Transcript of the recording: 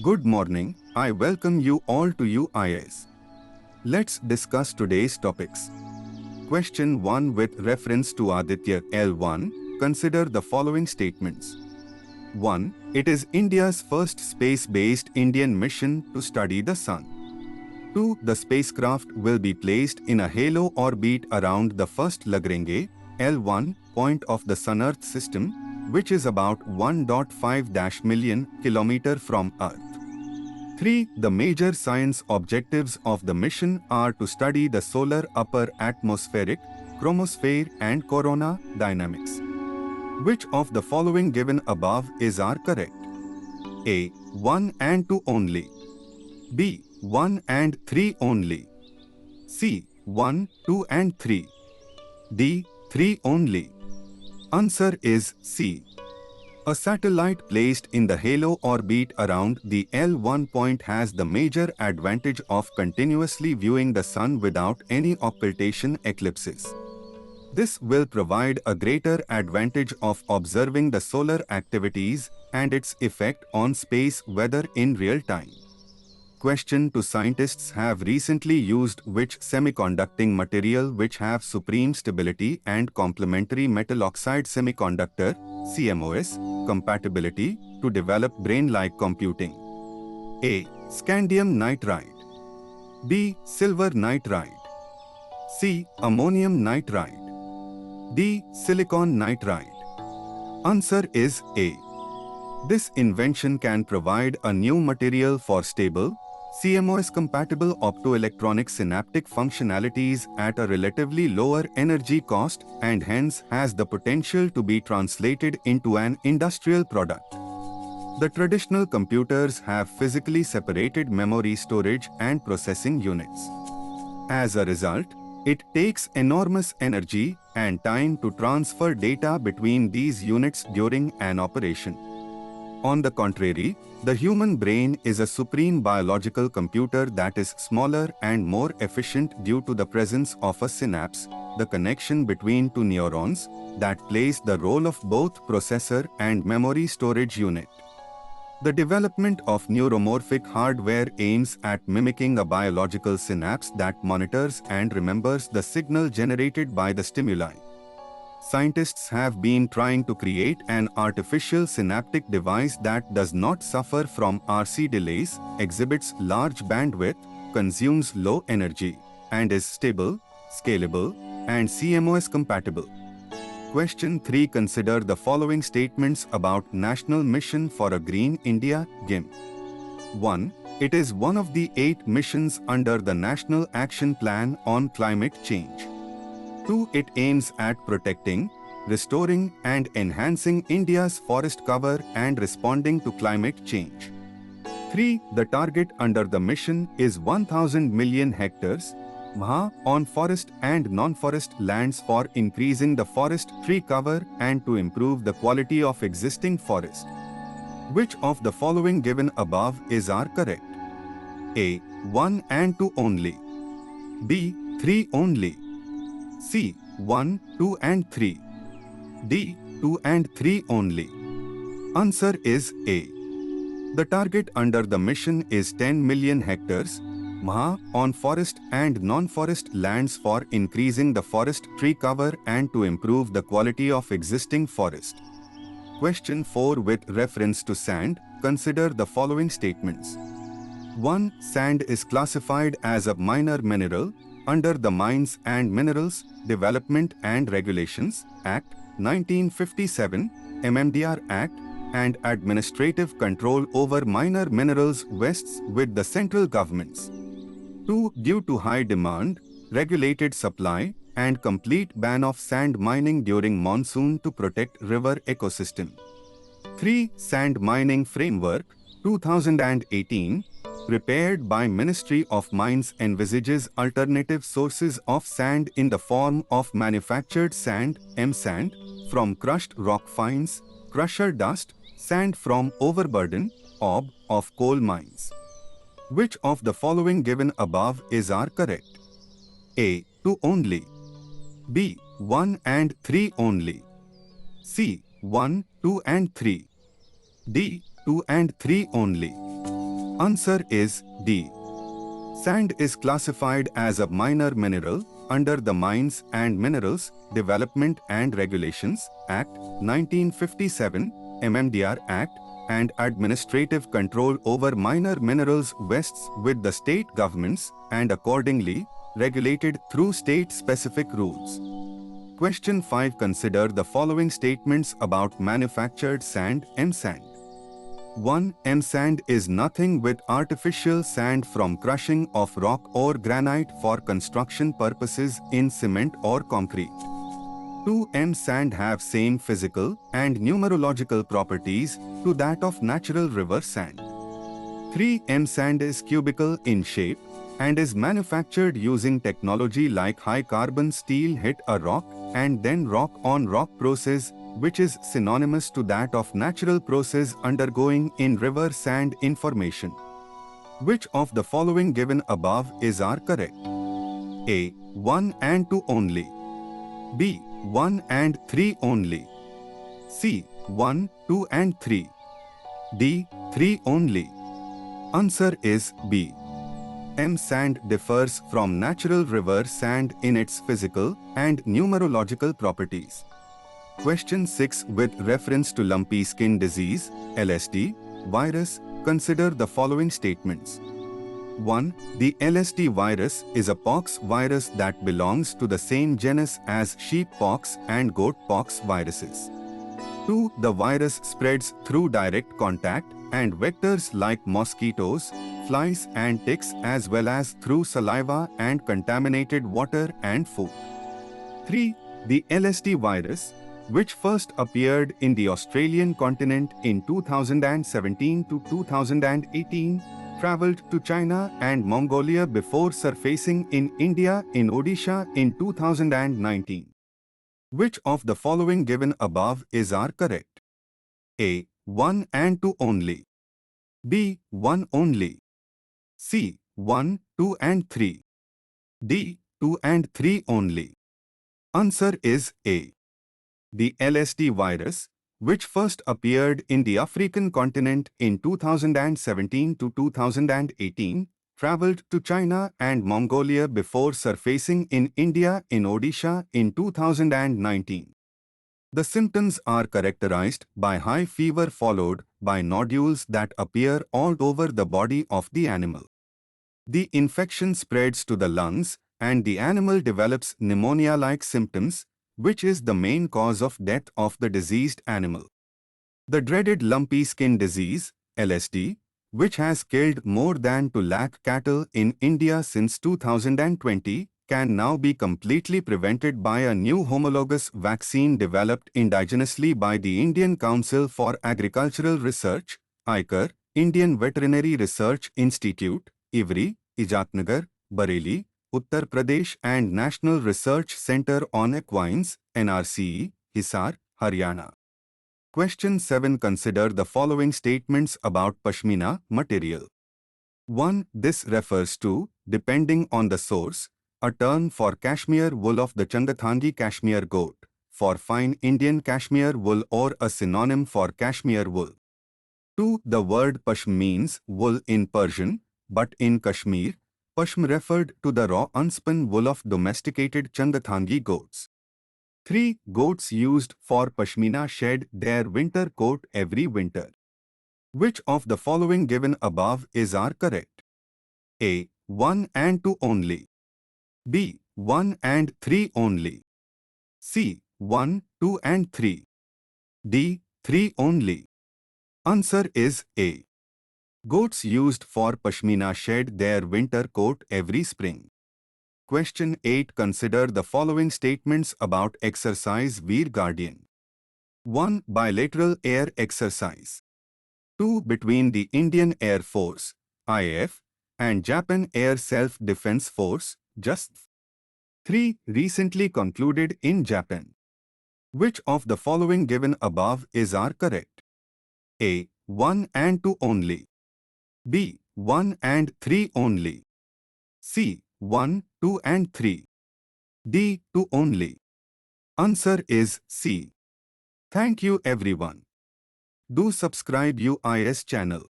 Good morning, I welcome you all to UIS. Let's discuss today's topics. Question 1 with reference to Aditya L1, consider the following statements. 1. It is India's first space-based Indian mission to study the Sun. 2. The spacecraft will be placed in a halo orbit around the first Lagrange, L1, point of the Sun-Earth system, which is about 1.5 million km from Earth. 3. The major science objectives of the mission are to study the solar upper atmospheric, chromosphere and corona dynamics. Which of the following given above are correct? A. 1 and 2 only. B. 1 and 3 only. C. 1, 2 and 3. D. 3 only. Answer is C. A satellite placed in the halo orbit around the L1 point has the major advantage of continuously viewing the Sun without any occultation eclipses. This will provide a greater advantage of observing the solar activities and its effect on space weather in real time. Question 2. Scientists have recently used which semiconducting material which have supreme stability and complementary metal oxide semiconductor CMOS compatibility to develop brain-like computing? A. Scandium nitride. B. Silver nitride. C. Ammonium nitride. D. Silicon nitride. Answer is A. This invention can provide a new material for stable, CMOS-compatible optoelectronic synaptic functionalities at a relatively lower energy cost and hence has the potential to be translated into an industrial product. The traditional computers have physically separated memory storage and processing units. As a result, it takes enormous energy and time to transfer data between these units during an operation. On the contrary, the human brain is a supreme biological computer that is smaller and more efficient due to the presence of a synapse, the connection between two neurons, that plays the role of both processor and memory storage unit. The development of neuromorphic hardware aims at mimicking a biological synapse that monitors and remembers the signal generated by the stimuli. Scientists have been trying to create an artificial synaptic device that does not suffer from RC delays, exhibits large bandwidth, consumes low energy, and is stable, scalable, and CMOS compatible. Question 3. Consider the following statements about National Mission for a Green India GIM. 1. It is one of the 8 missions under the National Action Plan on Climate Change. 2. It aims at protecting, restoring and enhancing India's forest cover and responding to climate change. 3. The target under the mission is 1,000 million hectares on forest and non-forest lands for increasing the forest tree cover and to improve the quality of existing forest. Which of the following given above are correct? A. 1 and 2 only. B. 3 only. C. 1, 2 and 3. D. 2 and 3 only. Answer is A. The target under the mission is 10 million hectares on forest and non-forest lands for increasing the forest tree cover and to improve the quality of existing forest. Question 4 with reference to sand, consider the following statements. 1. Sand is classified as a minor mineral under the Mines and Minerals Development and Regulations Act 1957, MMDR Act, and administrative control over minor minerals vests with the central governments. 2. Due to high demand, regulated supply, and complete ban of sand mining during monsoon to protect river ecosystem. 3. Sand Mining Framework 2018 prepared by Ministry of Mines envisages alternative sources of sand in the form of manufactured sand, M-sand, from crushed rock fines, crusher dust, sand from overburden, OB, of coal mines. Which of the following given above are correct? A. 2 only. B. 1 and 3 only. C. 1, 2 and 3. D. 2 and 3 only. Answer is D. Sand is classified as a minor mineral under the Mines and Minerals Development and Regulations Act 1957, MMDR Act, and administrative control over minor minerals vests with the state governments and accordingly regulated through state-specific rules. Question 5. Consider the following statements about manufactured sand. M-sand. 1. M-sand is nothing but artificial sand from crushing of rock or granite for construction purposes in cement or concrete. 2. M-sand have same physical and numerological properties to that of natural river sand. 3. M-sand is cubical in shape and is manufactured using technology like high carbon steel hit a rock and then rock on rock process, which is synonymous to that of natural process undergoing in river sand. Information. Which of the following given above is are correct? A. 1 and 2 only. B. 1 and 3 only. C. 1, 2 and 3. D. 3 only. Answer is B. M-sand differs from natural river sand in its physical and numerological properties. Question 6. With reference to lumpy skin disease, LSD, virus, consider the following statements. 1. The LSD virus is a pox virus that belongs to the same genus as sheep pox and goat pox viruses. 2. The virus spreads through direct contact and vectors like mosquitoes, flies and ticks as well as through saliva and contaminated water and food. 3. The LSD virus, which first appeared in the Australian continent in 2017 to 2018, traveled to China and Mongolia before surfacing in India in Odisha in 2019. Which of the following given above is are correct? A. 1 and 2 only. B. 1 only. C. 1, 2 and 3. D. 2 and 3 only. Answer is A. The LSD virus, which first appeared in the African continent in 2017 to 2018, traveled to China and Mongolia before surfacing in India in Odisha in 2019. The symptoms are characterized by high fever followed by nodules that appear all over the body of the animal. The infection spreads to the lungs and the animal develops pneumonia-like symptoms, which is the main cause of death of the diseased animal. The dreaded lumpy skin disease, LSD, which has killed more than 2 lakh cattle in India since 2020, can now be completely prevented by a new homologous vaccine developed indigenously by the Indian Council for Agricultural Research, ICAR, Indian Veterinary Research Institute, IVRI, Ijatnagar, Bareilly, Uttar Pradesh and National Research Centre on Equines, NRCE, Hisar, Haryana. Question 7. Consider the following statements about Pashmina material. 1. This refers to, depending on the source, a term for cashmere wool of the Changathangi cashmere goat, for fine Indian cashmere wool or a synonym for cashmere wool. 2. The word Pashm means wool in Persian, but in Kashmir, Pashm referred to the raw unspun wool of domesticated Changathangi goats. 3. Goats used for Pashmina shed their winter coat every winter. Which of the following given above is are correct? A. 1 and 2 only. B. 1 and 3 only. C. 1, 2 and 3. D. 3 only. Answer is A. Goats used for Pashmina shed their winter coat every spring. Question 8. Consider the following statements about exercise Veer Guardian. 1. Bilateral air exercise. 2. Between the Indian Air Force, IAF, and Japan Air Self-Defense Force, JASF. 3. Recently concluded in Japan. Which of the following given above is are correct? A. 1 and 2 only. B. 1 and 3 only. C. 1, 2 and 3. D. 2 only. Answer is C. Thank you everyone. Do subscribe UIS channel.